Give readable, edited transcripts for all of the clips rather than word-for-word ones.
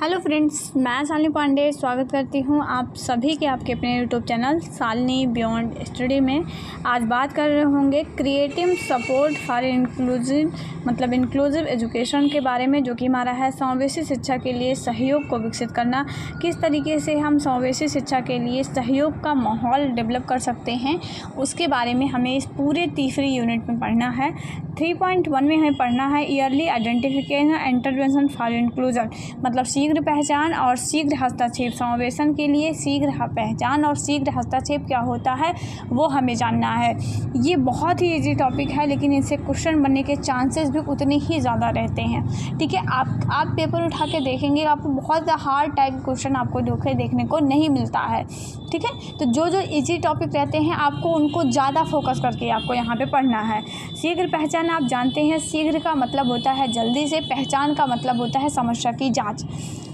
Hello friends, मैं शालिनी पांडे स्वागत करती हूं आप सभी के आपके अपने YouTube channel Shalini beyond study में। आज बात कर रहे होंगे creative support for inclusive education के बारे में, जो कि हमारा है समावेशी शिक्षा के लिए सहयोग को विकसित करना। किस तरीके से हम समावेशी शिक्षा के लिए सहयोग का माहौल डेवलप कर सकते हैं, उसके बारे में हमें इस पूरे तीसरी यूनिट में पढ़ना है। 3.1 में हमें पढ़ना है yearly identification intervention for inclusion, मतलब शीघ्र पहचान और शीघ्र हस्तक्षेप। समावेशन के लिए शीघ्र पहचान और शीघ्र हस्तक्षेप क्या होता है वो हमें जानना है। ये बहुत ही इजी टॉपिक है, लेकिन इससे क्वेश्चन बनने के चांसेस भी उतने ही ज़्यादा रहते हैं। ठीक है, आप पेपर उठा के देखेंगे, आपको बहुत हार्ड टाइप क्वेश्चन आपको देखने को नहीं मिलता है। ठीक है, तो जो इजी टॉपिक रहते हैं आपको उनको ज़्यादा फोकस करके आपको यहाँ पे पढ़ना है। शीघ्र पहचान आप जानते हैं, शीघ्र का मतलब होता है जल्दी से, पहचान का मतलब होता है समस्या की जांच।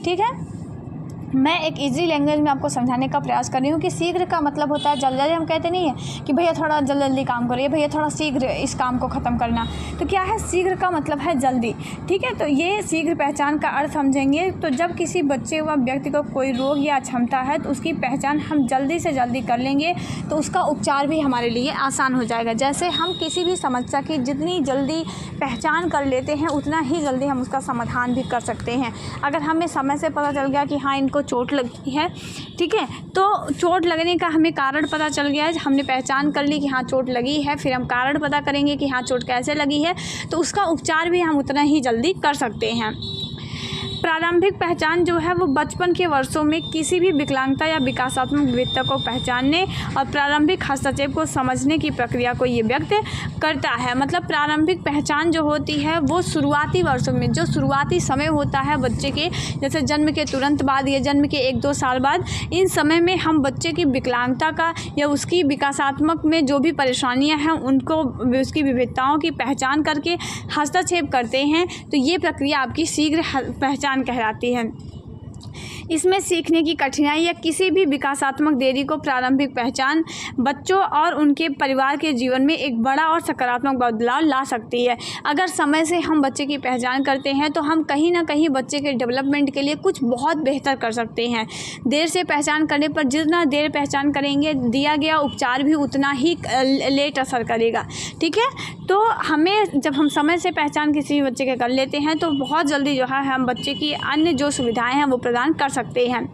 ठीक है, मैं एक इजी लैंग्वेज में आपको समझाने का प्रयास कर रही हूँ कि शीघ्र का मतलब होता है जल्दी। हम कहते नहीं है कि भैया थोड़ा जल्दी काम करिए, भैया थोड़ा शीघ्र इस काम को ख़त्म करना। तो क्या है, शीघ्र का मतलब है जल्दी। ठीक है, तो ये शीघ्र पहचान का अर्थ समझेंगे तो जब किसी बच्चे व व्यक्ति को कोई रोग या अक्षमता है तो उसकी पहचान हम जल्दी से जल्दी कर लेंगे तो उसका उपचार भी हमारे लिए आसान हो जाएगा। जैसे हम किसी भी समस्या की जितनी जल्दी पहचान कर लेते हैं उतना ही जल्दी हम उसका समाधान भी कर सकते हैं। अगर हमें समय से पता चल गया कि हाँ इनको चोट लगी है, ठीक है, तो चोट लगने का हमें कारण पता चल गया है, हमने पहचान कर ली कि हाँ चोट लगी है, फिर हम कारण पता करेंगे कि हाँ चोट कैसे लगी है, तो उसका उपचार भी हम उतना ही जल्दी कर सकते हैं। प्रारंभिक पहचान जो है वो बचपन के वर्षों में किसी भी विकलांगता या विकासात्मक विविधता को पहचानने और प्रारंभिक हस्तक्षेप को समझने की प्रक्रिया को ये व्यक्त करता है। मतलब प्रारंभिक पहचान जो होती है वो शुरुआती वर्षों में, जो शुरुआती समय होता है बच्चे के, जैसे जन्म के तुरंत बाद या जन्म के 1-2 साल बाद, इन समय में हम बच्चे की विकलांगता का या उसकी विकासात्मक में जो भी परेशानियाँ हैं उनको, उसकी विविधताओं की पहचान करके हस्तक्षेप करते हैं। तो ये प्रक्रिया आपकी शीघ्र पहचान कहलाती है। इसमें सीखने की कठिनाई या किसी भी विकासात्मक देरी को प्रारंभिक पहचान बच्चों और उनके परिवार के जीवन में एक बड़ा और सकारात्मक बदलाव ला सकती है। अगर समय से हम बच्चे की पहचान करते हैं तो हम कहीं ना कहीं बच्चे के डेवलपमेंट के लिए कुछ बहुत बेहतर कर सकते हैं। देर से पहचान करने पर जितना देर पहचान करेंगे, दिया गया उपचार भी उतना ही लेट असर करेगा। ठीक है, तो हमें जब हम समय से पहचान किसी बच्चे के कर लेते हैं तो बहुत जल्दी जो है हम बच्चे की अन्य जो सुविधाएं हैं वो प्रदान कर सकते हैं।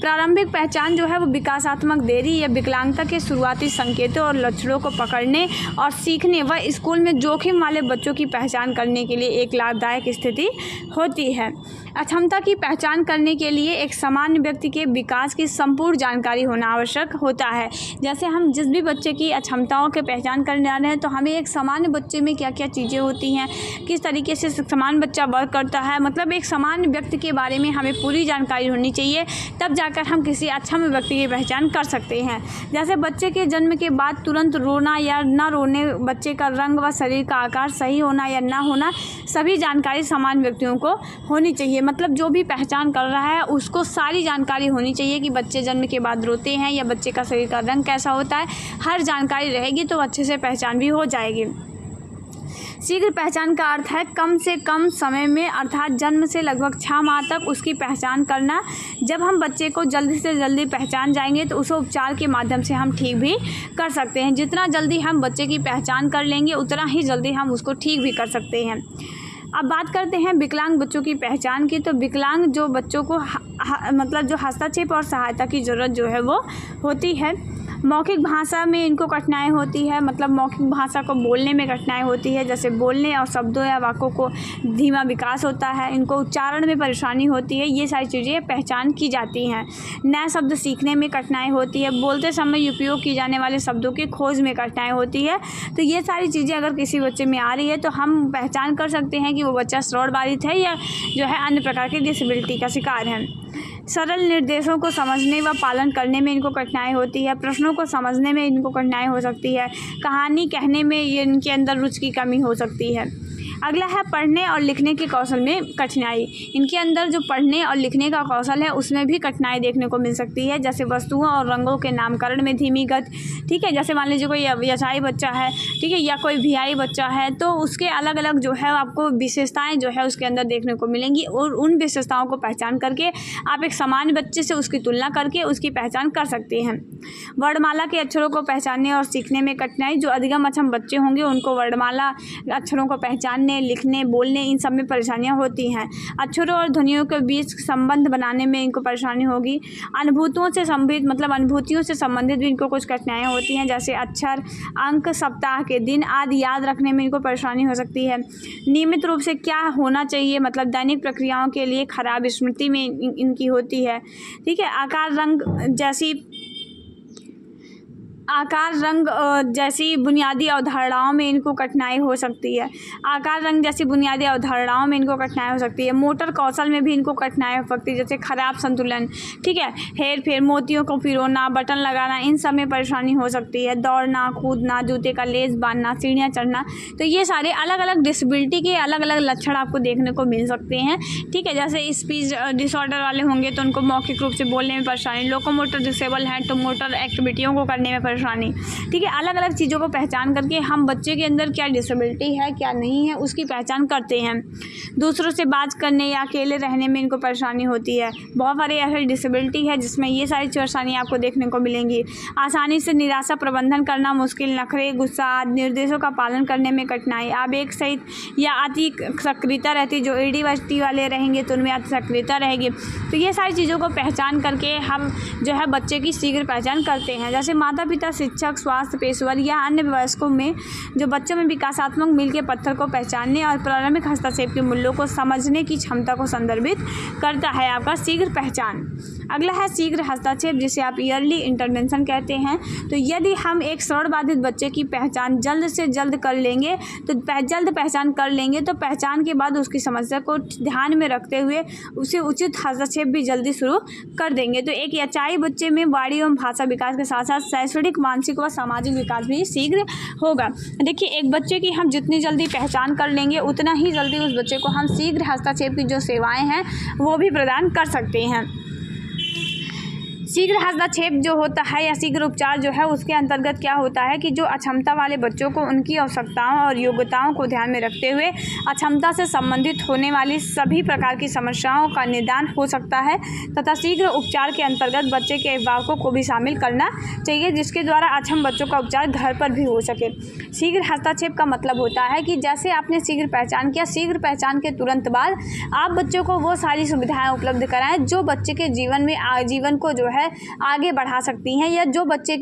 प्रारंभिक पहचान जो है वो विकासात्मक देरी या विकलांगता के शुरुआती संकेतों और लक्षणों को पकड़ने और सीखने व स्कूल में जोखिम वाले बच्चों की पहचान करने के लिए एक लाभदायक स्थिति होती है। अक्षमता की पहचान करने के लिए एक सामान्य व्यक्ति के विकास की संपूर्ण जानकारी होना आवश्यक होता है। जैसे हम जिस भी बच्चे की अक्षमताओं की पहचान करने जा रहे हैं तो हमें एक सामान्य बच्चे में क्या क्या चीज़ें होती हैं, किस तरीके से सामान्य बच्चा वर्क करता है, मतलब एक सामान्य व्यक्ति के बारे में हमें पूरी जानकारी होनी चाहिए, तब जाकर हम किसी अक्षम व्यक्ति की पहचान कर सकते हैं। जैसे बच्चे के जन्म के बाद तुरंत रोना या न रोने, बच्चे का रंग व शरीर का आकार सही होना या ना होना, सभी जानकारी सामान्य व्यक्तियों को होनी चाहिए। मतलब जो भी पहचान कर रहा है उसको सारी जानकारी होनी चाहिए कि बच्चे जन्म के बाद रोते हैं या बच्चे का शरीर का रंग कैसा होता है, हर जानकारी रहेगी तो अच्छे से पहचान भी हो जाएगी। शीघ्र पहचान का अर्थ है कम से कम समय में, अर्थात जन्म से लगभग 6 माह तक उसकी पहचान करना। जब हम बच्चे को जल्दी से जल्दी पहचान जाएंगे तो उसे उपचार के माध्यम से हम ठीक भी कर सकते हैं। जितना जल्दी हम बच्चे की पहचान कर लेंगे उतना ही जल्दी हम उसको ठीक भी कर सकते हैं। अब बात करते हैं विकलांग बच्चों की पहचान की। तो विकलांग जो बच्चों को मतलब जो हस्तक्षेप और सहायता की ज़रूरत जो है वो होती है। मौखिक भाषा में इनको कठिनाई होती है, मतलब मौखिक भाषा को बोलने में कठिनाई होती है, जैसे बोलने और शब्दों या वाक्यों को धीमा विकास होता है, इनको उच्चारण में परेशानी होती है। ये सारी चीज़ें पहचान की जाती हैं। नए शब्द सीखने में कठिनाई होती है, बोलते समय उपयोग किए जाने वाले शब्दों की खोज में कठिनाई होती है। तो ये सारी चीज़ें अगर किसी बच्चे में आ रही है तो हम पहचान कर सकते हैं कि वो बच्चा श्रवण बाधित है या जो है अन्य प्रकार की डिसेबिलिटी का शिकार है। सरल निर्देशों को समझने व पालन करने में इनको कठिनाई होती है, प्रश्नों को समझने में इनको कठिनाई हो सकती है, कहानी कहने में ये इनके अंदर रुचि की कमी हो सकती है। अगला है पढ़ने और लिखने के कौशल में कठिनाई। इनके अंदर जो पढ़ने और लिखने का कौशल है उसमें भी कठिनाई देखने को मिल सकती है, जैसे वस्तुओं और रंगों के नामकरण में धीमी गति, ठीक है। जैसे मान लीजिए कोई व्यवसायी बच्चा है, ठीक है, या कोई वीआई बच्चा है, तो उसके अलग अलग जो है आपको विशेषताएँ जो है उसके अंदर देखने को मिलेंगी और उन विशेषताओं को पहचान करके आप एक सामान्य बच्चे से उसकी तुलना करके उसकी पहचान कर सकते हैं। वर्णमाला के अक्षरों को पहचानने और सीखने में कठिनाई। जो अधिगम अक्षम बच्चे होंगे उनको वर्णमाला अक्षरों को पहचानने, लिखने, बोलने, इन सब में परेशानियां होती हैं। अक्षरों और ध्वनियों के बीच संबंध बनाने में इनको परेशानी होगी। अनुभूतियों से संबंधित मतलब अनुभूतियों से संबंधित भी इनको कुछ कठिनाइयाँ होती हैं, जैसे अक्षर, अंक, सप्ताह के दिन आदि याद रखने में इनको परेशानी हो सकती है। नियमित रूप से क्या होना चाहिए मतलब दैनिक प्रक्रियाओं के लिए खराब स्मृति में इनकी होती है, ठीक है। आकार रंग जैसी बुनियादी अवधारणाओं में इनको कठिनाई हो सकती है। आकार रंग जैसी बुनियादी अवधारणाओं में इनको कठिनाई हो सकती है। मोटर कौशल में भी इनको कठिनाई हो सकती है, जैसे खराब संतुलन, ठीक है, हेर फेर, मोतियों को पिरोना, बटन लगाना, इन सब में परेशानी हो सकती है। दौड़ना, कूदना, जूते का लेस बांधना, सीढ़ियाँ चढ़ना, तो ये सारे अलग अलग डिसेबिलिटी के अलग अलग लक्षण आपको देखने को मिल सकते हैं, ठीक है। जैसे स्पीच डिसऑर्डर वाले होंगे तो उनको मौखिक रूप से बोलने में परेशानी, लोकोमोटर डिसेबल हैं तो मोटर एक्टिविटियों को करने में परेशानी, ठीक है। अलग अलग चीज़ों को पहचान करके हम बच्चे के अंदर क्या डिसेबिलिटी है क्या नहीं है उसकी पहचान करते हैं। दूसरों से बात करने या अकेले रहने में इनको परेशानी होती है। बहुत सारी ऐसी डिसेबिलिटी है जिसमें ये सारी परेशानियाँ आपको देखने को मिलेंगी। आसानी से निराशा प्रबंधन करना मुश्किल, नखरे, गुस्सा, निर्देशों का पालन करने में कठिनाई, आवेग सहित या अति सक्रियता रहती, जो एडीएचडी वाले रहेंगे तो उनमें अति सक्रियता रहेगी। तो ये सारी चीज़ों को पहचान करके हम जो है बच्चे की शीघ्र पहचान करते हैं। जैसे माता पिता, शिक्षक, स्वास्थ्य पेशेवर या अन्य वयस्कों में जो बच्चों में विकासात्मक मील के पत्थर को पहचानने और प्रारंभिक हस्तक्षेप के मूल्यों को समझने की क्षमता को संदर्भित करता है आपका शीघ्र पहचान। अगला है शीघ्र हस्तक्षेप, जिसे आप ईयरली इंटरवेंशन कहते हैं। तो यदि हम एक श्रवण बाधित बच्चे की पहचान जल्द से जल्द कर लेंगे तो जल्द पहचान कर लेंगे तो पहचान के बाद उसकी समस्या को ध्यान में रखते हुए उसे उचित हस्तक्षेप भी जल्दी शुरू कर देंगे। तो एक याचाई बच्चे में वाणी एवं भाषा विकास के साथ साथ शैक्षणिक, मानसिक व सामाजिक विकास भी शीघ्र होगा। देखिए, एक बच्चे की हम जितनी जल्दी पहचान कर लेंगे उतना ही जल्दी उस बच्चे को हम शीघ्र हस्तक्षेप की जो सेवाएं हैं वो भी प्रदान कर सकते हैं। शीघ्र हस्तक्षेप जो होता है या शीघ्र उपचार जो है उसके अंतर्गत क्या होता है कि जो अक्षमता वाले बच्चों को उनकी आवश्यकताओं और योग्यताओं को ध्यान में रखते हुए अक्षमता से संबंधित होने वाली सभी प्रकार की समस्याओं का निदान हो सकता है तथा शीघ्र उपचार के अंतर्गत बच्चे के अभिभावकों को भी शामिल करना चाहिए, जिसके द्वारा अक्षम बच्चों का उपचार घर पर भी हो सके। शीघ्र हस्तक्षेप का मतलब होता है कि जैसे आपने शीघ्र पहचान किया, शीघ्र पहचान के तुरंत बाद आप बच्चों को वो सारी सुविधाएं उपलब्ध कराएं जो बच्चे के जीवन को जो है आगे बढ़ा सकती हैं या जो बच्चे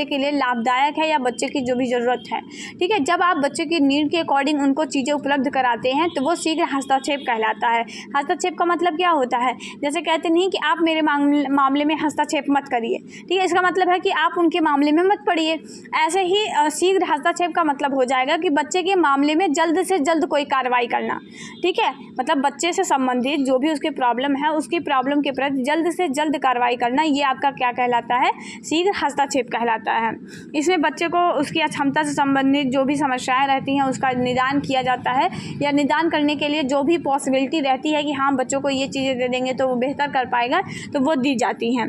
के लिए लाभदायक है या बच्चे की जो भी ज़रूरत है, ठीक है। जब आप बच्चे की नीड के अकॉर्डिंग उनको चीज़ें उपलब्ध कराते हैं तो वो शीघ्र हस्तक्षेप कहलाता है। हस्तक्षेप का मतलब क्या होता है, जैसे कहते नहीं कि आप मेरे मामले में हस्तक्षेप मत करिए, ठीक है, इसका मतलब है कि आप उनके मामले में मत पड़िए। ऐसे ही शीघ्र हस्तक्षेप का मतलब हो जाएगा कि बच्चे के मामले में जल्द से जल्द कोई कार्रवाई करना, ठीक है। मतलब बच्चे से संबंधित जो भी उसकी प्रॉब्लम है उसकी प्रॉब्लम के प्रति जल्द से जल्द कार्रवाई करना, ये आपका क्या कहलाता है, शीघ्र हस्तक्षेप कहलाता है। इसमें बच्चे को उसकी अक्षमता से संबंधित जो भी समस्याएं रहती हैं उसका निदान किया जाता है या निदान करने के लिए जो भी पॉसिबिलिटी रहती है कि हाँ बच्चों को ये चीज़ें दे देंगे तो वो बेहतर कर पाएगा तो वो दी जाती हैं।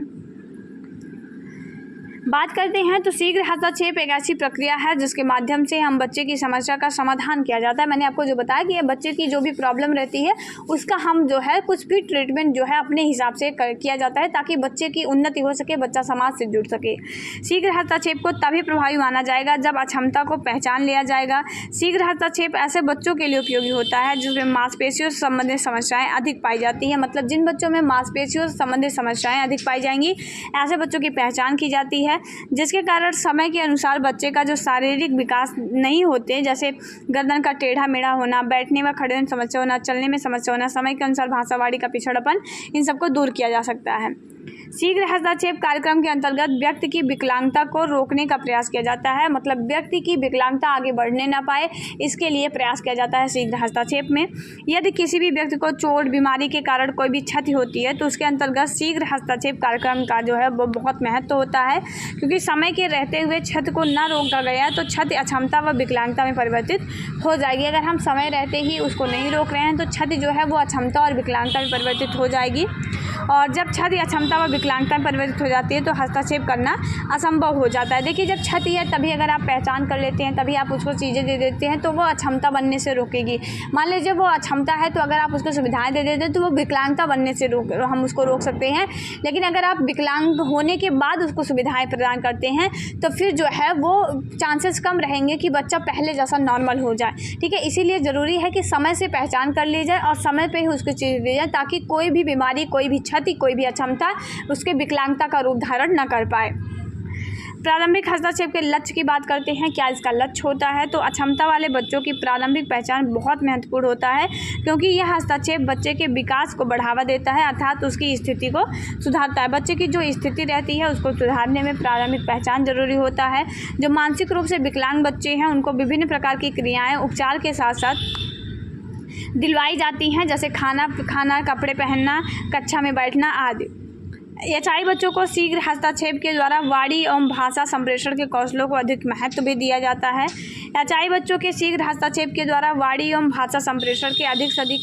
बात करते हैं तो शीघ्र हस्तक्षेप एक ऐसी प्रक्रिया है जिसके माध्यम से हम बच्चे की समस्या का समाधान किया जाता है। मैंने आपको जो बताया कि ये बच्चे की जो भी प्रॉब्लम रहती है उसका हम जो है कुछ भी ट्रीटमेंट जो है अपने हिसाब से किया जाता है ताकि बच्चे की उन्नति हो सके, बच्चा समाज से जुड़ सके। शीघ्र हस्तक्षेप को तभी प्रभावी माना जाएगा जब अक्षमता को पहचान लिया जाएगा। शीघ्र हस्तक्षेप ऐसे बच्चों के लिए उपयोगी होता है जिसमें मांसपेशियों से संबंधित समस्याएं अधिक पाई जाती हैं। मतलब जिन बच्चों में मांसपेशियों से संबंधित समस्याएं अधिक पाई जाएंगी ऐसे बच्चों की पहचान की जाती है, जिसके कारण समय के अनुसार बच्चे का जो शारीरिक विकास नहीं होते, जैसे गर्दन का टेढ़ा मेढ़ा होना, बैठने व खड़े होने में समस्या होना, चलने में समस्या होना, समय के अनुसार भाषा वाणी का पिछड़ापन, इन सबको दूर किया जा सकता है। शीघ्र हस्तक्षेप कार्यक्रम के अंतर्गत व्यक्ति की विकलांगता को रोकने का प्रयास किया जाता है, मतलब व्यक्ति की विकलांगता आगे बढ़ने ना पाए, इसके लिए प्रयास किया जाता है शीघ्र हस्तक्षेप में। यदि किसी भी व्यक्ति को चोट बीमारी के कारण कोई भी क्षति होती है तो उसके अंतर्गत शीघ्र हस्तक्षेप कार्यक्रम का जो है वो बहुत महत्व होता है, क्योंकि समय के रहते हुए क्षति को न रोका गया तो क्षति अक्षमता व विकलांगता में परिवर्तित हो जाएगी। अगर हम समय रहते ही उसको नहीं रोक रहे हैं तो क्षति जो है वो अक्षमता और विकलांगता में परिवर्तित हो जाएगी, और जब क्षति अक्षमता व विकलांगता में परिवर्तित हो जाती है तो हस्तक्षेप करना असंभव हो जाता है। देखिए, जब क्षति है तभी अगर आप पहचान कर लेते हैं, तभी आप उसको चीज़ें दे देते हैं तो वो अक्षमता बनने से रोकेगी। मान लीजिए वो अक्षमता है तो अगर आप उसको सुविधाएं दे देते हैं तो वो विकलांगता बनने से हम उसको रोक सकते हैं। लेकिन अगर आप विकलांग होने के बाद उसको सुविधाएँ प्रदान करते हैं तो फिर जो है वो चांसेस कम रहेंगे कि बच्चा पहले जैसा नॉर्मल हो जाए। ठीक है, इसीलिए ज़रूरी है कि समय से पहचान कर ली जाए और समय पर ही उसको चीज़ दी जाए, ताकि कोई भी बीमारी, कोई भी क्षति, कोई भी अक्षमता उसके विकलांगता का रूप धारण न कर पाए। प्रारंभिक हस्तक्षेप के लक्ष्य की बात करते हैं, क्या इसका लक्ष्य होता है? तो अक्षमता वाले बच्चों की प्रारंभिक पहचान बहुत महत्वपूर्ण होता है, क्योंकि यह हस्तक्षेप बच्चे के विकास को बढ़ावा देता है, अर्थात उसकी स्थिति को सुधारता है। बच्चे की जो स्थिति रहती है उसको सुधारने में प्रारंभिक पहचान जरूरी होता है। जो मानसिक रूप से विकलांग बच्चे हैं उनको विभिन्न प्रकार की क्रियाएँ उपचार के साथ साथ दिलवाई जाती हैं, जैसे खाना, कपड़े पहनना, कक्षा में बैठना आदि। एचआई बच्चों को शीघ्र हस्तक्षेप के द्वारा वाणी एवं भाषा संप्रेषण के कौशलों को अधिक महत्व भी दिया जाता है। एचआई बच्चों के शीघ्र हस्तक्षेप के द्वारा वाणी एवं भाषा संप्रेषण के अधिक से अधिक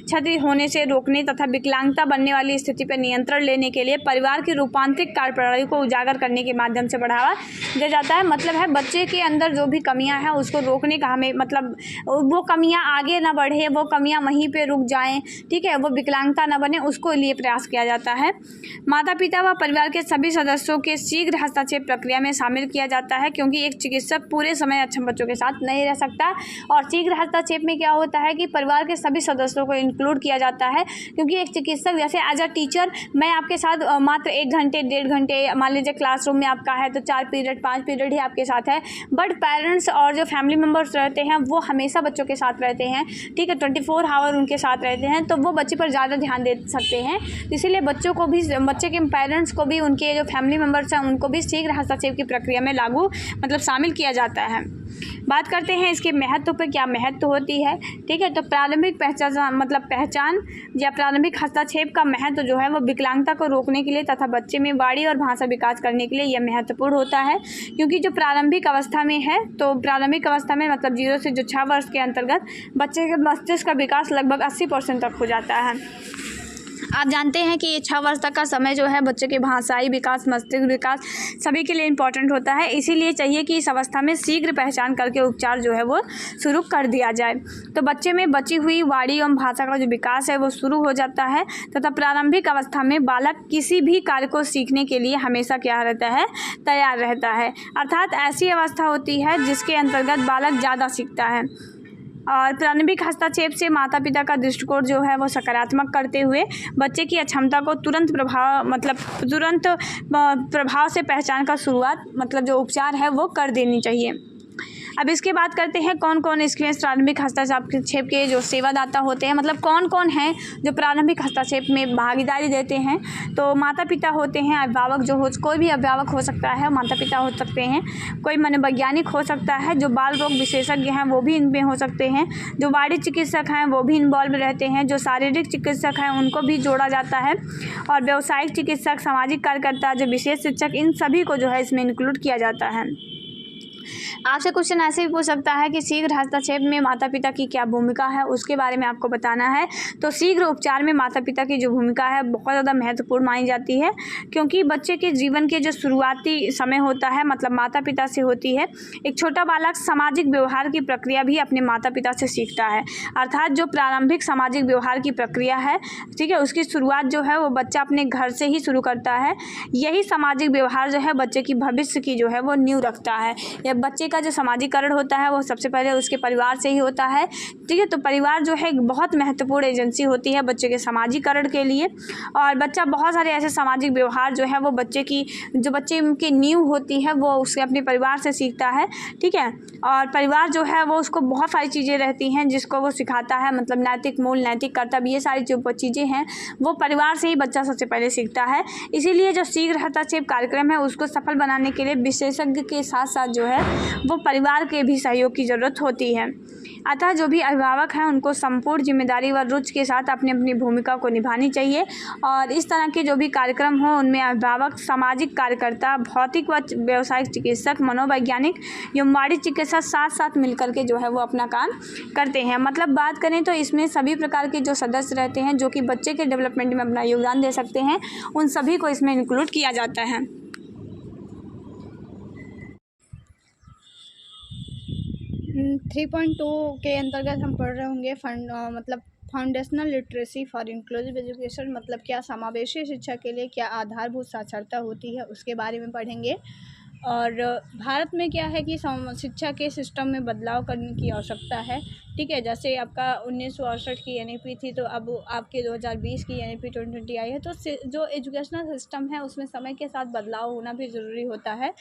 क्षति होने से रोकने तथा विकलांगता बनने वाली स्थिति पर नियंत्रण लेने के लिए परिवार की रूपांतरिक कार्यप्रणाली को उजागर करने के माध्यम से बढ़ावा दिया जाता है। मतलब है बच्चे के अंदर जो भी कमियां हैं उसको रोकने का हमें, मतलब वो कमियां आगे ना बढ़े, वो कमियां वहीं पे रुक जाएं, ठीक है, वो विकलांगता ना बने, उसको लिए प्रयास किया जाता है। माता पिता व परिवार के सभी सदस्यों के शीघ्र हस्तक्षेप प्रक्रिया में शामिल किया जाता है, क्योंकि एक चिकित्सक पूरे समय अक्षम बच्चों के साथ नहीं रह सकता। और शीघ्र हस्तक्षेप में क्या होता है कि परिवार के सभी सदस्यों को इंक्लूड किया जाता है, क्योंकि एक चिकित्सक जैसे एज अ टीचर मैं आपके साथ मात्र 1 घंटे 1.5 घंटे, मान लीजिए क्लासरूम में आपका है तो 4 पीरियड 5 पीरियड ही आपके साथ है, बट पेरेंट्स और जो फैमिली मेम्बर्स रहते हैं वो हमेशा बच्चों के साथ रहते हैं, ठीक है, 24 आवर उनके साथ रहते हैं, तो वो बच्चे पर ज़्यादा ध्यान दे सकते हैं। इसीलिए बच्चों को भी, बच्चे के पेरेंट्स को भी, उनके जो फैमिली मेम्बर्स हैं उनको भी शीघ्र हस्तक्षेप की प्रक्रिया में लागू, मतलब शामिल किया जाता है। बात करते हैं इसके महत्व पर, क्या महत्व होती है, ठीक है। तो प्रारंभिक पहचान या प्रारंभिक हस्तक्षेप का महत्व जो है वो विकलांगता को रोकने के लिए तथा बच्चे में वाणी और भाषा विकास करने के लिए यह महत्वपूर्ण होता है, क्योंकि जो प्रारंभिक अवस्था में है, तो प्रारंभिक अवस्था में मतलब 0 से जो 6 वर्ष के अंतर्गत बच्चे के मस्तिष्क का विकास लगभग 80% तक हो जाता है। आप जानते हैं कि ये 6 वर्ष तक का समय जो है बच्चे के भाषाई विकास, मस्तिष्क विकास सभी के लिए इम्पॉर्टेंट होता है। इसीलिए चाहिए कि इस अवस्था में शीघ्र पहचान करके उपचार जो है वो शुरू कर दिया जाए। तो बच्चे में बची हुई वाणी एवं भाषा का जो विकास है वो शुरू हो जाता है, तथा प्रारंभिक अवस्था में बालक किसी भी कार्य को सीखने के लिए हमेशा क्या रहता है, तैयार रहता है। अर्थात ऐसी अवस्था होती है जिसके अंतर्गत बालक ज़्यादा सीखता है। और प्रारंभिक हस्तक्षेप से माता पिता का दृष्टिकोण जो है वो सकारात्मक करते हुए बच्चे की अक्षमता को तुरंत प्रभाव से पहचान का शुरुआत, मतलब जो उपचार है वो कर देनी चाहिए। अब इसके बात करते हैं कौन कौन इसके प्रारंभिक हस्तक्षेप के जो सेवादाता होते हैं, मतलब कौन कौन हैं जो प्रारंभिक हस्तक्षेप में भागीदारी देते हैं। तो माता पिता होते हैं, अभिभावक जो हो, कोई भी अभिभावक हो सकता है, माता पिता हो सकते हैं, कोई मनोवैज्ञानिक हो सकता है, जो बाल रोग विशेषज्ञ हैं वो भी इनमें हो सकते हैं, जो वाणी चिकित्सक हैं वो भी इन्वॉल्व रहते हैं, जो शारीरिक चिकित्सक हैं उनको भी जोड़ा जाता है, और व्यावसायिक चिकित्सक, सामाजिक कार्यकर्ता, जो विशेष शिक्षक, इन सभी को जो है इसमें इंक्लूड किया जाता है। आपसे क्वेश्चन ऐसे भी पूछ सकता है कि शीघ्र हस्तक्षेप में माता पिता की क्या भूमिका है, उसके बारे में आपको बताना है। तो शीघ्र उपचार में माता पिता की जो भूमिका है बहुत ज़्यादा महत्वपूर्ण मानी जाती है, क्योंकि बच्चे के जीवन के जो शुरुआती समय होता है मतलब माता पिता से होती है। एक छोटा बालक सामाजिक व्यवहार की प्रक्रिया भी अपने माता पिता से सीखता है, अर्थात जो प्रारंभिक सामाजिक व्यवहार की प्रक्रिया है, ठीक है, उसकी शुरुआत जो है वो बच्चा अपने घर से ही शुरू करता है। यही सामाजिक व्यवहार जो है बच्चे की भविष्य की जो है वो नींव रखता है, या बच्चे का जो समाजीकरण होता है वो सबसे पहले उसके परिवार से ही होता है। ठीक है, तो परिवार जो है एक बहुत महत्वपूर्ण एजेंसी होती है बच्चे के समाजीकरण के लिए। और बच्चा बहुत सारे ऐसे सामाजिक व्यवहार जो है वो बच्चे की नींव होती है वो उसके अपने परिवार से सीखता है। ठीक है, और परिवार जो है वो उसको बहुत सारी चीज़ें रहती हैं जिसको वो सिखाता है, मतलब नैतिक मूल्य, नैतिक कर्तव्य, ये सारी जो चीज़ें हैं वो परिवार से ही बच्चा सबसे पहले सीखता है। इसीलिए जो शीघ्र हस्तक्षेप कार्यक्रम है उसको सफल बनाने के लिए विशेषज्ञ के साथ साथ जो है वो परिवार के भी सहयोग की ज़रूरत होती है। अतः जो भी अभिभावक हैं उनको संपूर्ण जिम्मेदारी व रुचि के साथ अपनी अपनी भूमिका को निभानी चाहिए। और इस तरह के जो भी कार्यक्रम हो उनमें अभिभावक, सामाजिक कार्यकर्ता, भौतिक व व्यावसायिक चिकित्सक, मनोवैज्ञानिक एवं वाणिज्य चिकित्सक साथ साथ मिलकर के जो है वो अपना काम करते हैं। मतलब बात करें तो इसमें सभी प्रकार के जो सदस्य रहते हैं जो कि बच्चे के डेवलपमेंट में अपना योगदान दे सकते हैं, उन सभी को इसमें इंक्लूड किया जाता है। 3.2 के अंतर्गत हम पढ़ रहे होंगे मतलब foundational literacy for inclusive education, मतलब क्या समावेशी शिक्षा के लिए क्या आधारभूत साक्षरता होती है उसके बारे में पढ़ेंगे। और भारत में क्या है कि शिक्षा के सिस्टम में बदलाव करने की आवश्यकता है। ठीक है, जैसे आपका 1968 की NEP थी, तो अब आपके 2020 की NEP 2020 आई है। तो जो एजुकेशनल सिस्टम है उसमें समय के साथ बदलाव होना भी ज़रूरी होता है।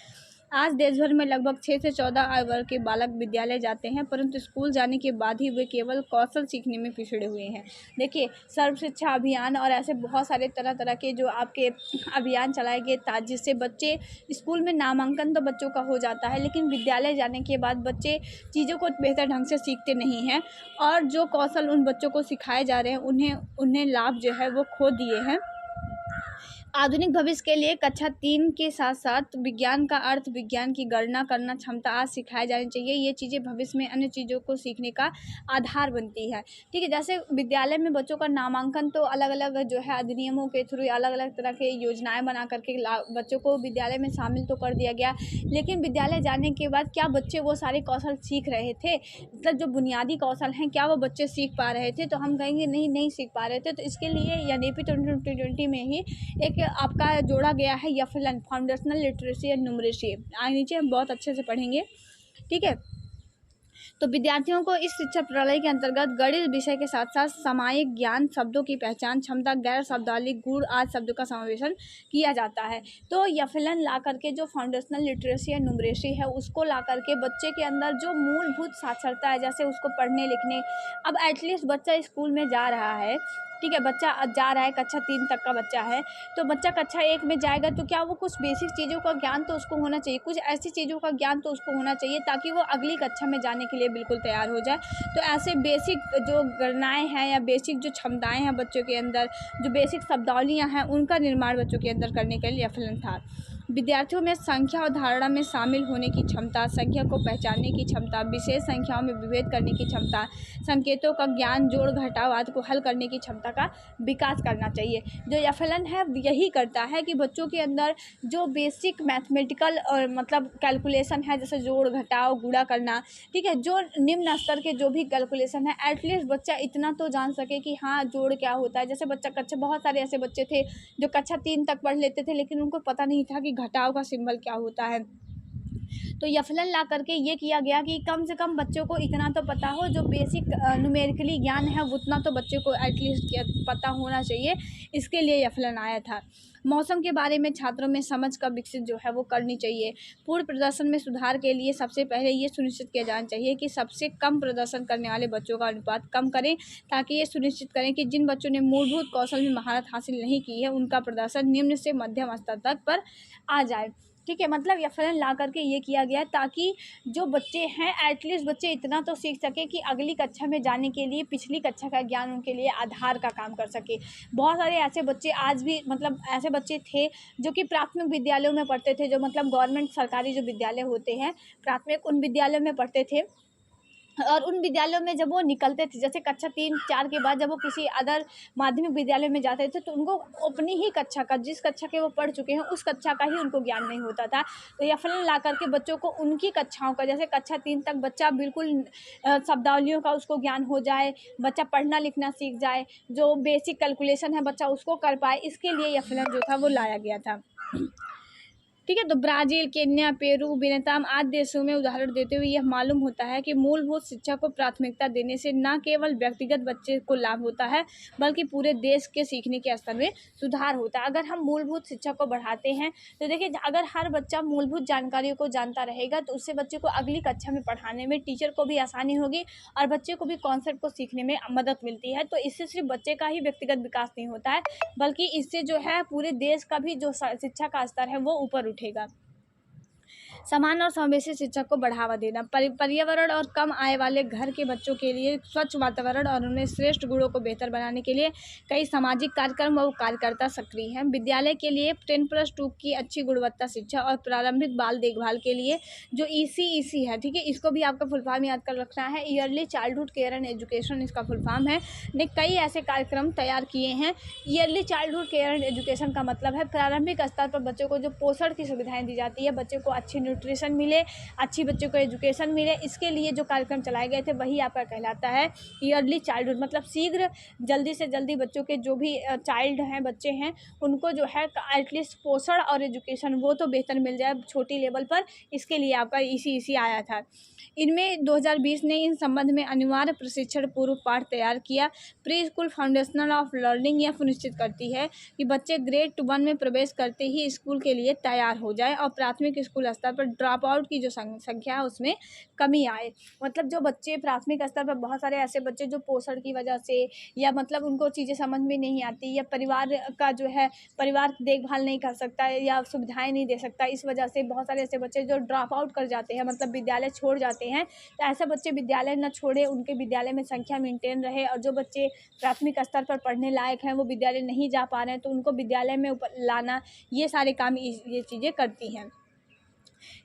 आज देश भर में लगभग 6 से 14 आयु वर्ग के बालक विद्यालय जाते हैं, परंतु स्कूल जाने के बाद ही वे केवल कौशल सीखने में पिछड़े हुए हैं। देखिए, सर्व शिक्षा अभियान और ऐसे बहुत सारे तरह तरह के जो आपके अभियान चलाए गए जिससे बच्चे स्कूल में नामांकन तो बच्चों का हो जाता है, लेकिन विद्यालय जाने के बाद बच्चे चीज़ों को बेहतर ढंग से सीखते नहीं हैं और जो कौशल उन बच्चों को सिखाए जा रहे हैं उन्हें लाभ जो है वो खो दिए हैं। आधुनिक भविष्य के लिए कक्षा 3 के साथ साथ विज्ञान का अर्थ, विज्ञान की गणना करना क्षमता आज सिखाई जानी चाहिए। ये चीज़ें भविष्य में अन्य चीज़ों को सीखने का आधार बनती है। ठीक है, जैसे विद्यालय में बच्चों का नामांकन तो अलग अलग जो है अधिनियमों के थ्रू अलग अलग तरह के योजनाएं बना करके बच्चों को विद्यालय में शामिल तो कर दिया गया, लेकिन विद्यालय जाने के बाद क्या बच्चे वो सारे कौशल सीख रहे थे? मतलब जो बुनियादी कौशल हैं क्या वो बच्चे सीख पा रहे थे? तो हम कहेंगे नहीं सीख पा रहे थे। तो इसके लिए NEP 2020 में ही एक आपका जोड़ा गया है YFLN, foundational literacy and numeracy. नीचे हम बहुत अच्छे से पढ़ेंगे। ठीक है, तो विद्यार्थियों को इस शिक्षा प्रणाली के अंतर्गत गणित विषय के साथ साथ सामायिक ज्ञान, शब्दों की पहचान क्षमता, गैर शब्दावली, गुण आदि शब्दों का समावेशन किया जाता है। तो YFLN ला करके जो फाउंडेशनल लिटरेसी एंड न्यूमरेसी है उसको ला करके बच्चे के अंदर जो मूलभूत साक्षरता है, जैसे उसको पढ़ने लिखने, अब एटलीस्ट बच्चा स्कूल में जा रहा है, ठीक है, बच्चा जा रहा है, कक्षा 3 तक का बच्चा है, तो बच्चा कक्षा 1 में जाएगा तो क्या वो कुछ बेसिक चीज़ों का ज्ञान तो उसको होना चाहिए, कुछ ऐसी चीज़ों का ज्ञान तो उसको होना चाहिए ताकि वो अगली कक्षा में जाने के लिए बिल्कुल तैयार हो जाए। तो ऐसे बेसिक जो गणनाएँ हैं या बेसिक जो क्षमताएँ हैं बच्चों के अंदर, जो बेसिक शब्दावलियाँ हैं उनका निर्माण बच्चों के अंदर करने के लिए YFLN था। विद्यार्थियों में संख्या और धारणा में शामिल होने की क्षमता, संख्या को पहचानने की क्षमता, विशेष संख्याओं में विभेद करने की क्षमता, संकेतों का ज्ञान, जोड़ घटाव आदि को हल करने की क्षमता का विकास करना चाहिए। जो YFLN है यही करता है कि बच्चों के अंदर जो बेसिक मैथमेटिकल और मतलब कैलकुलेशन है, जैसे जोड़ घटाव गुणा करना, ठीक है, जो निम्न स्तर के जो भी कैलकुलेशन है, एटलीस्ट बच्चा इतना तो जान सके कि हाँ जोड़ क्या होता है। जैसे बहुत सारे ऐसे बच्चे थे जो कक्षा 3 तक पढ़ लेते थे लेकिन उनको पता नहीं था कि घटाव का सिंबल क्या होता है। तो YFLN ला करके ये किया गया कि कम से कम बच्चों को इतना तो पता हो, जो बेसिक न्यूमेरिकली ज्ञान है उतना तो बच्चे को एटलीस्ट पता होना चाहिए। इसके लिए YFLN आया था। मौसम के बारे में छात्रों में समझ का विकसित जो है वो करनी चाहिए। पूर्ण प्रदर्शन में सुधार के लिए सबसे पहले ये सुनिश्चित किया जाना चाहिए कि सबसे कम प्रदर्शन करने वाले बच्चों का अनुपात कम करें, ताकि ये सुनिश्चित करें कि जिन बच्चों ने मूलभूत कौशल में महारत हासिल नहीं की है उनका प्रदर्शन निम्न से मध्यम स्तर तक पर आ जाए। ठीक है, मतलब YFLN ला करके ये किया गया ताकि जो बच्चे हैं एटलीस्ट बच्चे इतना तो सीख सकें कि अगली कक्षा में जाने के लिए पिछली कक्षा का ज्ञान उनके लिए आधार का काम कर सके। बहुत सारे ऐसे बच्चे आज भी मतलब ऐसे बच्चे थे जो कि प्राथमिक विद्यालयों में पढ़ते थे, जो मतलब गवर्नमेंट सरकारी जो विद्यालय होते हैं प्राथमिक, उन विद्यालयों में पढ़ते थे। और उन विद्यालयों में जब वो निकलते थे, जैसे कक्षा 3-4 के बाद जब वो किसी अदर माध्यमिक विद्यालय में जाते थे तो उनको अपनी ही कक्षा का, जिस कक्षा के वो पढ़ चुके हैं उस कक्षा का ही उनको ज्ञान नहीं होता था। तो YFLN ला करके बच्चों को उनकी कक्षाओं का, जैसे कक्षा 3 तक बच्चा बिल्कुल शब्दावलियों का उसको ज्ञान हो जाए, बच्चा पढ़ना लिखना सीख जाए, जो बेसिक कैलकुलेशन है बच्चा उसको कर पाए, इसके लिए YFLN जो था वो लाया गया था। ठीक है। तो ब्राज़ील, केन्या, पेरू, वियतनाम आदि देशों में उदाहरण देते हुए यह मालूम होता है कि मूलभूत शिक्षा को प्राथमिकता देने से न केवल व्यक्तिगत बच्चे को लाभ होता है बल्कि पूरे देश के सीखने के स्तर में सुधार होता है। अगर हम मूलभूत शिक्षा को बढ़ाते हैं तो देखिए, अगर हर बच्चा मूलभूत जानकारियों को जानता रहेगा तो उससे बच्चे को अगली कक्षा में पढ़ाने में टीचर को भी आसानी होगी और बच्चे को भी कॉन्सेप्ट को सीखने में मदद मिलती है। तो इससे सिर्फ बच्चे का ही व्यक्तिगत विकास नहीं होता है बल्कि इससे जो है पूरे देश का भी जो शिक्षा का स्तर है वो ऊपर उठेगा। समान और समावेशी शिक्षा को बढ़ावा देना, पर्यावरण और कम आय वाले घर के बच्चों के लिए स्वच्छ वातावरण और उन्हें श्रेष्ठ गुणों को बेहतर बनाने के लिए कई सामाजिक कार्यक्रम व कार्यकर्ता सक्रिय हैं। विद्यालय के लिए 10+2 की अच्छी गुणवत्ता शिक्षा और प्रारंभिक बाल देखभाल के लिए जो ECEC है, ठीक है, इसको भी आपका फुल फॉर्म याद कर रखना है। Yearly childhood care and education इसका फुल फॉर्म है। ने कई ऐसे कार्यक्रम तैयार किए हैं। Yearly childhood care and education का मतलब है प्रारंभिक स्तर पर बच्चों को जो पोषण की सुविधाएं दी जाती है, बच्चे को अच्छी न्यूट्रिशन मिले, अच्छी बच्चों को एजुकेशन मिले, इसके लिए जो कार्यक्रम चलाए गए थे वही आपका कहलाता है ईयरली चाइल्डहुड। मतलब शीघ्र जल्दी से जल्दी बच्चों के जो भी चाइल्ड हैं, बच्चे हैं, उनको जो है एटलीस्ट पोषण और एजुकेशन वो तो बेहतर मिल जाए छोटी लेवल पर, इसके लिए आपका ECEC आया था। इनमें 2020 ने इन संबंध में अनिवार्य प्रशिक्षण पूर्व पाठ तैयार किया। Pre school foundational of learning यह सुनिश्चित करती है कि बच्चे ग्रेड 1 में प्रवेश करते ही स्कूल के लिए तैयार हो जाए और प्राथमिक स्कूल स्तर पर ड्रॉप आउट की जो संख्या है उसमें कमी आए। मतलब जो बच्चे प्राथमिक स्तर पर, बहुत सारे ऐसे बच्चे जो पोषण की वजह से या मतलब उनको चीज़ें समझ में नहीं आती या परिवार का जो है परिवार देखभाल नहीं कर सकता या सुविधाएं नहीं दे सकता, इस वजह से बहुत सारे ऐसे बच्चे जो ड्रॉप आउट कर जाते हैं, मतलब विद्यालय छोड़ जाते हैं। तो ऐसे बच्चे विद्यालय न छोड़े, उनके विद्यालय में संख्या मेंटेन रहे। और जो बच्चे प्राथमिक स्तर पर पढ़ने लायक हैं वो विद्यालय नहीं जा पा रहे हैं तो उनको विद्यालय में लाना, ये सारे काम ये चीज़ें करती हैं।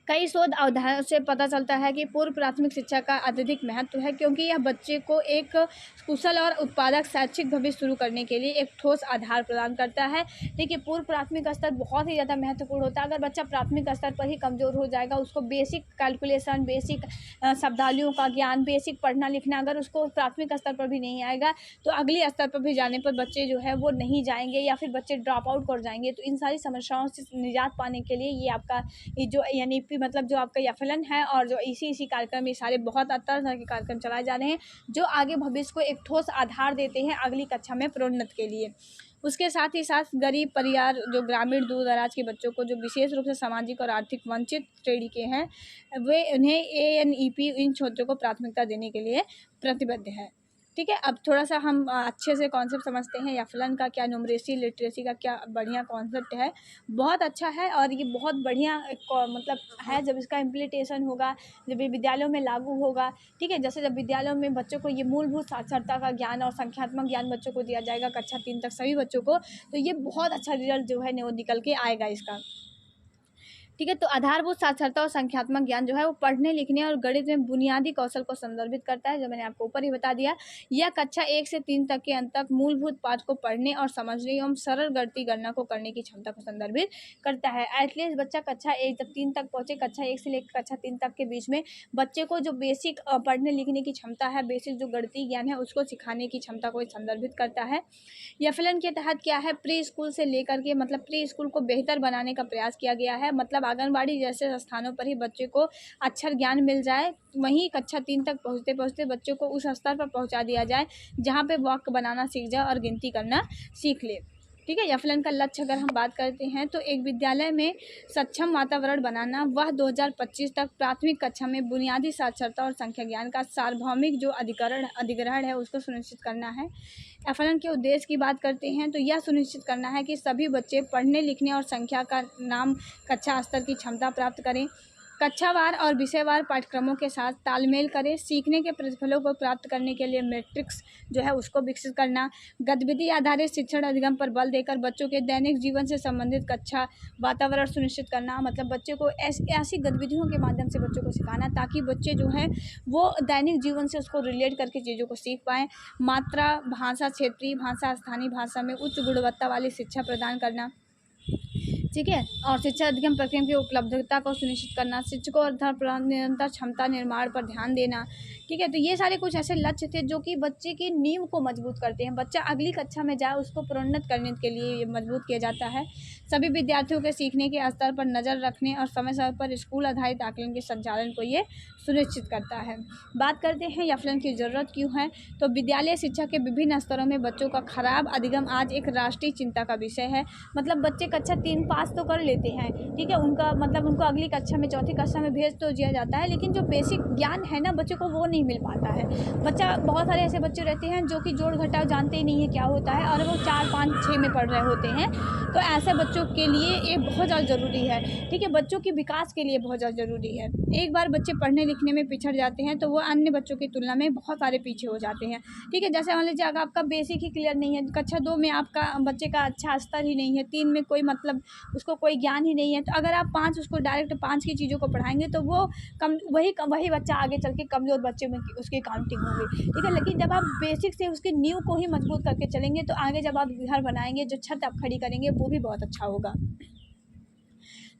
कई शोध अवधारणा से पता चलता है कि पूर्व प्राथमिक शिक्षा का अत्यधिक महत्व है क्योंकि यह बच्चे को एक कुशल और उत्पादक शैक्षिक भविष्य शुरू करने के लिए एक ठोस आधार प्रदान करता है। देखिए, पूर्व प्राथमिक स्तर बहुत ही ज़्यादा महत्वपूर्ण होता है। अगर बच्चा प्राथमिक स्तर पर ही कमज़ोर हो जाएगा, उसको बेसिक कैलकुलेशन, बेसिक शब्दावलियों का ज्ञान, बेसिक पढ़ना लिखना अगर उसको प्राथमिक स्तर पर भी नहीं आएगा तो अगले स्तर पर भी जाने पर बच्चे जो है वो नहीं जाएंगे या फिर बच्चे ड्रॉप आउट कर जाएंगे। तो इन सारी समस्याओं से निजात पाने के लिए ये आपका ये जो NEP मतलब जो आपका YFLN है और जो ECEC कार्यक्रम, ये सारे बहुत तरह के कार्यक्रम चलाए जा रहे हैं जो आगे भविष्य को एक ठोस आधार देते हैं अगली कक्षा में प्रोन्नत के लिए। उसके साथ ही साथ गरीब परिवार, जो ग्रामीण दूर दराज के बच्चों को जो विशेष रूप से सामाजिक और आर्थिक वंचित श्रेणी के हैं, वे उन्हें ANEP इन क्षेत्रों को प्राथमिकता देने के लिए प्रतिबद्ध है। ठीक है, अब थोड़ा सा हम अच्छे से कॉन्सेप्ट समझते हैं। YFLN का क्या, न्यूमरेसी लिटरेसी का क्या बढ़िया कॉन्सेप्ट है, बहुत अच्छा है और ये बहुत बढ़िया मतलब है। जब इसका इम्प्लीमेंटेशन होगा, जब ये विद्यालयों में लागू होगा, ठीक है, जैसे जब विद्यालयों में बच्चों को ये मूलभूत साक्षरता का ज्ञान और संख्यात्मक ज्ञान बच्चों को दिया जाएगा कक्षा 3 तक सभी बच्चों को, तो ये बहुत अच्छा रिजल्ट जो है वो निकल के आएगा इसका। ठीक है, तो आधारभूत साक्षरता और संख्यात्मक ज्ञान जो है वो पढ़ने लिखने और गणित में बुनियादी कौशल को संदर्भित करता है, जो मैंने आपको ऊपर ही बता दिया। यह कक्षा 1 से 3 तक के अंत तक मूलभूत पाठ को पढ़ने और समझने एवं सरल गणितीय गणना को करने की क्षमता को संदर्भित करता है। एटलीस्ट बच्चा कक्षा 1 जब 3 तक पहुँचे, कक्षा 1 से लेकर कक्षा 3 तक के बीच में बच्चे को जो बेसिक पढ़ने लिखने की क्षमता है, बेसिक जो गणितीय ज्ञान है उसको सिखाने की क्षमता को संदर्भित करता है। YFLN के तहत क्या है, प्री स्कूल से लेकर के मतलब प्री स्कूल को बेहतर बनाने का प्रयास किया गया है। मतलब आंगनबाड़ी जैसे स्थानों पर ही बच्चे को अक्षर ज्ञान मिल जाए, वहीं कक्षा 3 तक पहुँचते पहुँचते बच्चों को उस स्तर पर पहुँचा दिया जाए जहाँ पे वाक्य बनाना सीख जाए और गिनती करना सीख ले। ठीक है, YFLN का लक्ष्य अगर हम बात करते हैं तो एक विद्यालय में सक्षम वातावरण बनाना, वह 2025 तक प्राथमिक कक्षा में बुनियादी साक्षरता और संख्या ज्ञान का सार्वभौमिक जो अधिग्रहण है उसको सुनिश्चित करना है। YFLN के उद्देश्य की बात करते हैं तो यह सुनिश्चित करना है कि सभी बच्चे पढ़ने लिखने और संख्या का नाम कक्षा स्तर की क्षमता प्राप्त करें, कक्षावार और विषयवार पाठ्यक्रमों के साथ तालमेल करें, सीखने के प्रतिफलों को प्राप्त करने के लिए मैट्रिक्स जो है उसको विकसित करना, गतिविधि आधारित शिक्षण अधिगम पर बल देकर बच्चों के दैनिक जीवन से संबंधित कक्षा वातावरण सुनिश्चित करना। मतलब बच्चे को ऐसी गतिविधियों के माध्यम से बच्चों को सिखाना ताकि बच्चे जो है वो दैनिक जीवन से उसको रिलेट करके चीज़ों को सीख पाएँ। मात्रा भाषा, क्षेत्रीय भाषा, स्थानीय भाषा में उच्च गुणवत्ता वाली शिक्षा प्रदान करना। ठीक है। और शिक्षा अधिगम प्रक्रिया की उपलब्धता को सुनिश्चित करना, शिक्षकों और निरंतर क्षमता निर्माण पर ध्यान देना। ठीक है, तो ये सारे कुछ ऐसे लक्ष्य थे जो कि बच्चे की नींव को मजबूत करते हैं। बच्चा अगली कक्षा में जाए उसको प्रोन्नत करने के लिए ये मजबूत किया जाता है। सभी विद्यार्थियों के सीखने के स्तर पर नज़र रखने और समय समय पर स्कूल आधारित आकलन के संचालन को ये सुनिश्चित करता है। बात करते हैं एफएलएन की ज़रूरत क्यों है। तो विद्यालय शिक्षा के विभिन्न स्तरों में बच्चों का खराब अधिगम आज एक राष्ट्रीय चिंता का विषय है। मतलब बच्चे कक्षा 3 पास तो कर लेते हैं, ठीक है, उनका मतलब उनको अगली कक्षा में, चौथी कक्षा में भेज तो दिया जाता है, लेकिन जो बेसिक ज्ञान है ना बच्चे को वो नहीं मिल पाता है। बच्चा, बहुत सारे ऐसे बच्चे रहते हैं जो कि जोड़ घटाव जानते ही नहीं है क्या होता है और वो 4, 5, 6 में पढ़ रहे होते हैं। तो ऐसे बच्चों के लिए ये बहुत ज़्यादा ज़रूरी है। ठीक है, बच्चों के विकास के लिए बहुत ज़्यादा ज़रूरी है। एक बार बच्चे पढ़ने लिखने में पिछड़ जाते हैं तो वो अन्य बच्चों की तुलना में बहुत सारे पीछे हो जाते हैं। ठीक है, जैसे मान लीजिए अगर आपका बेसिक ही क्लियर नहीं है, कक्षा 2 में आपका बच्चे का अच्छा स्तर ही नहीं है, 3 में कोई मतलब उसको कोई ज्ञान ही नहीं है, तो अगर आप 5 उसको डायरेक्ट 5 की चीज़ों को पढ़ाएंगे तो वो वही बच्चा आगे चल के कमज़ोर बच्चे में उसकी काउंटिंग होगी। ठीक है, लेकिन जब आप बेसिक से उसकी नींव को ही मजबूत करके चलेंगे तो आगे जब आप घर बनाएंगे, जो छत आप खड़ी करेंगे वो भी बहुत अच्छा होगा।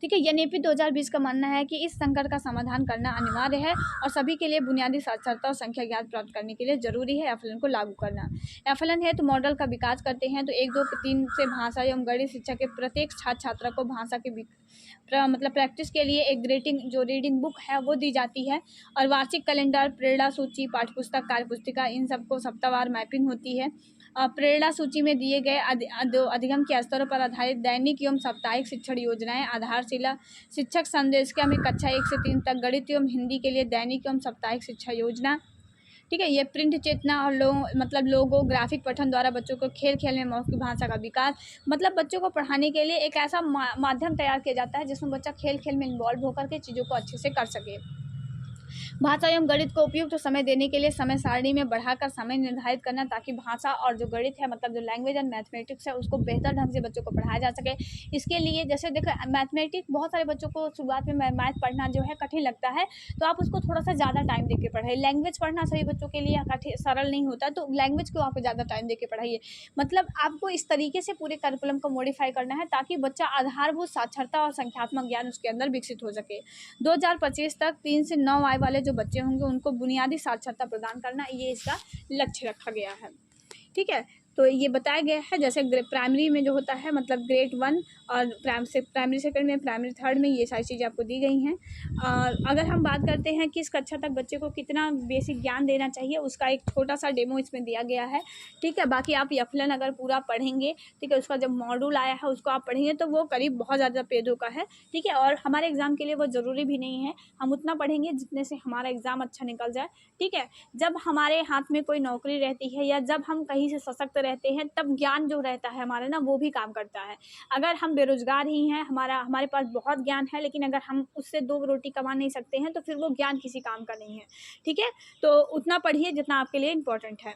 ठीक है, एनईपी 2020 का मानना है कि इस संकट का समाधान करना अनिवार्य है और सभी के लिए बुनियादी साक्षरता और संख्या ज्ञान प्राप्त करने के लिए ज़रूरी है एफएलएन को लागू करना। एफएलएन है तो मॉडल का विकास करते हैं तो 1, 2, 3 से भाषा एवं गणित शिक्षा के प्रत्येक छात्र छात्रा को भाषा के मतलब प्रैक्टिस के लिए एक जो रीडिंग बुक है वो दी जाती है और वार्षिक कैलेंडर, प्रेरणा सूची, पाठ्यपुस्तक, कार्यपुस्तिका, इन सबको सप्ताहवार मैपिंग होती है। प्रेरणा सूची में दिए गए अधिगम के स्तरों पर आधारित दैनिक एवं साप्ताहिक शिक्षण योजनाएं, आधारशिला शिक्षक संदेशिका में कक्षा 1 से 3 तक गणित एवं हिंदी के लिए दैनिक एवं साप्ताहिक शिक्षा योजना। ठीक है, ये प्रिंट चेतना और लोगो ग्राफिक पठन द्वारा बच्चों को खेल खेल में मौखिक भाषा का विकास, मतलब बच्चों को पढ़ाने के लिए एक ऐसा माध्यम तैयार किया जाता है जिसमें बच्चा खेल खेल में इन्वॉल्व होकर के चीज़ों को अच्छे से कर सके। भाषा एवं गणित को उपयुक्त समय देने के लिए समय सारणी में बढ़ाकर समय निर्धारित करना ताकि भाषा और जो गणित है, मतलब जो लैंग्वेज एंड मैथमेटिक्स है, उसको बेहतर ढंग से बच्चों को पढ़ाया जा सके। इसके लिए जैसे देखो मैथमेटिक्स बहुत सारे बच्चों को शुरुआत में मैथ पढ़ना जो है कठिन लगता है, तो आप उसको थोड़ा सा ज़्यादा टाइम दे के पढ़ाइए। लैंग्वेज पढ़ना सभी बच्चों के लिए सरल नहीं होता, तो लैंग्वेज को आपको ज़्यादा टाइम दे के पढ़ाइए। मतलब आपको इस तरीके से पूरे करिकुलम को मॉडिफाई करना है ताकि बच्चा आधारभूत साक्षरता और संख्यात्मक ज्ञान उसके अंदर विकसित हो सके। 2025 तक 3 से 9 आय वाले जो बच्चे होंगे उनको बुनियादी साक्षरता प्रदान करना, ये इसका लक्ष्य रखा गया है। ठीक है, तो ये बताया गया है जैसे प्राइमरी में जो होता है, मतलब ग्रेड 1 और प्राइमरी सेकंड में, प्राइमरी थर्ड में, ये सारी चीज़ें आपको दी गई हैं। और अगर हम बात करते हैं किस कक्षा तक बच्चे को कितना बेसिक ज्ञान देना चाहिए, उसका एक छोटा सा डेमो इसमें दिया गया है। ठीक है, बाकी आप एफएलएन अगर पूरा पढ़ेंगे, ठीक है, उसका जब मॉड्यूल आया है उसको आप पढ़ेंगे तो वो करीब बहुत ज़्यादा पेजों का है। ठीक है, और हमारे एग्ज़ाम के लिए वो ज़रूरी भी नहीं है, हम उतना पढ़ेंगे जितने से हमारा एग्ज़ाम अच्छा निकल जाए। ठीक है, जब हमारे हाथ में कोई नौकरी रहती है या जब हम कहीं से सशक्त रहते हैं तब ज्ञान जो रहता है हमारा ना, वो भी काम करता है। अगर हम बेरोजगार ही हैं, हमारे पास बहुत ज्ञान है, लेकिन अगर हम उससे 2 रोटी कमा नहीं सकते हैं तो फिर वो ज्ञान किसी काम का नहीं है। ठीक है, तो उतना पढ़िए जितना आपके लिए इम्पोर्टेंट है।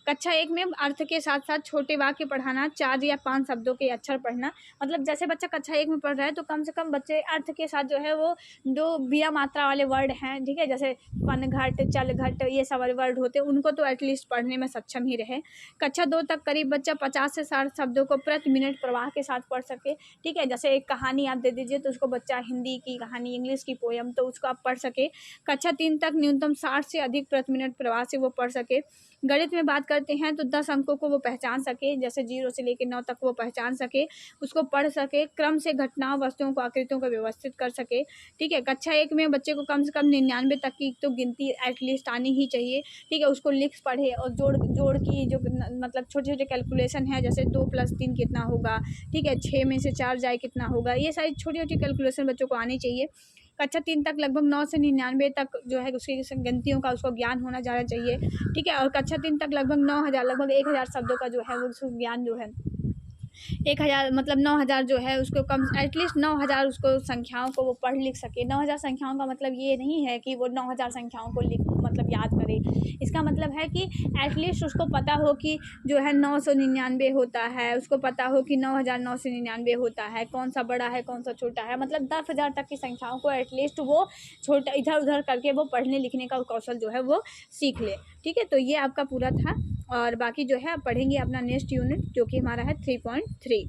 कक्षा 1 में अर्थ के साथ साथ छोटे वाक्य पढ़ाना, 4 या 5 शब्दों के अक्षर पढ़ना। मतलब जैसे बच्चा कक्षा 1 में पढ़ रहा है तो कम से कम बच्चे अर्थ के साथ जो है वो जो बिना मात्रा वाले वर्ड हैं, ठीक है, जैसे पन घट, चल घट, ये सब वर्ड होते हैं, उनको तो एटलीस्ट पढ़ने में सक्षम ही रहे। कक्षा 2 तक करीब बच्चा 50 से 60 शब्दों को प्रति मिनट प्रवाह के साथ पढ़ सके। ठीक है, जैसे एक कहानी आप दे दीजिए तो उसको बच्चा हिंदी की कहानी, इंग्लिश की पोयम, तो उसको आप पढ़ सके। कक्षा 3 तक न्यूनतम 60 से अधिक प्रति मिनट प्रवाह से वो पढ़ सके। गणित में बात करते हैं तो 10 अंकों को वो पहचान सके, जैसे 0 से लेकर 9 तक वो पहचान सके, उसको पढ़ सके, क्रम से घटनाओं, वस्तुओं को, आकृतियों को व्यवस्थित कर सके। ठीक है, कक्षा 1 में बच्चे को कम से कम 99 तक की तो गिनती एटलीस्ट आनी ही चाहिए। ठीक है, उसको लिख पढ़े और जोड़ की जो मतलब छोटे छोटे कैलकुलेशन है, जैसे 2 + 3 कितना होगा, ठीक है, 6 में से 4 जाए कितना होगा, ये सारी छोटी छोटी कैलकुलेशन बच्चों को आनी चाहिए। कक्षा 3 तक लगभग 9 से 99 तक जो है उसकी गिनतियों का उसको ज्ञान होना ज़्यादा चाहिए। ठीक है, और कक्षा 3 तक लगभग 1000 शब्दों का जो है वो उसको ज्ञान जो है 1000 मतलब 9000 जो है उसको कम एटलीस्ट 9000 उसको संख्याओं को वो पढ़ लिख सके। 9000 संख्याओं का मतलब ये नहीं है कि वो 9000 संख्याओं को मतलब याद करे। इसका मतलब है कि एटलीस्ट उसको पता हो कि जो है 999 होता है, उसको पता हो कि 9999 होता है, कौन सा बड़ा है कौन सा छोटा है। मतलब 10,000 तक की संख्याओं को एटलीस्ट वो छोटा इधर उधर करके वो पढ़ने लिखने का कौशल जो है वो सीख ले। ठीक है, तो ये आपका पूरा था और बाकी जो है आप पढ़ेंगे अपना नेक्स्ट यूनिट जो कि हमारा है 3.3।